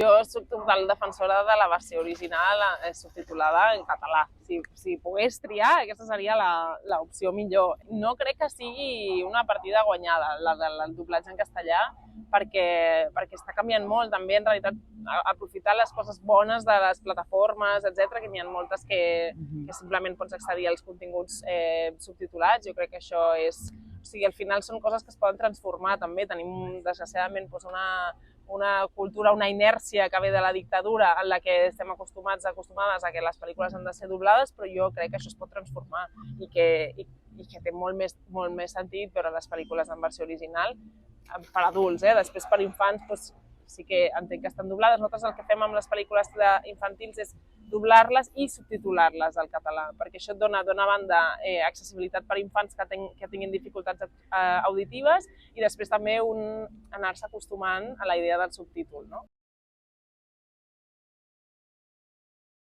Jo soc total defensora de la versió original subtitulada en català. Si pogués triar, aquesta seria l'opció millor. No crec que sigui una partida guanyada, la del doblatge en castellà, perquè està canviant molt. També, en realitat, aprofitar les coses bones de les plataformes, etc, que n'hi ha moltes que simplement pots accedir als continguts subtitulats. Jo crec que això és... O sigui, al final són coses que es poden transformar, també. Tenim, desgraciadament, una cultura, una inèrcia que ve de la dictadura en la que estem acostumades a que les pel·lícules han de ser doblades, però jo crec que això es pot transformar i que té molt més sentit veure les pel·lícules en versió original per adults. Després, per infants, doncs, sí que entenc que estan doblades. Nosaltres el que fem amb les pel·lícules infantils és doblar-les i subtitular-les al català, perquè això et dona, d'una banda, accessibilitat per infants que tinguin dificultats auditives i després també anar-se acostumant a la idea del subtítol, no?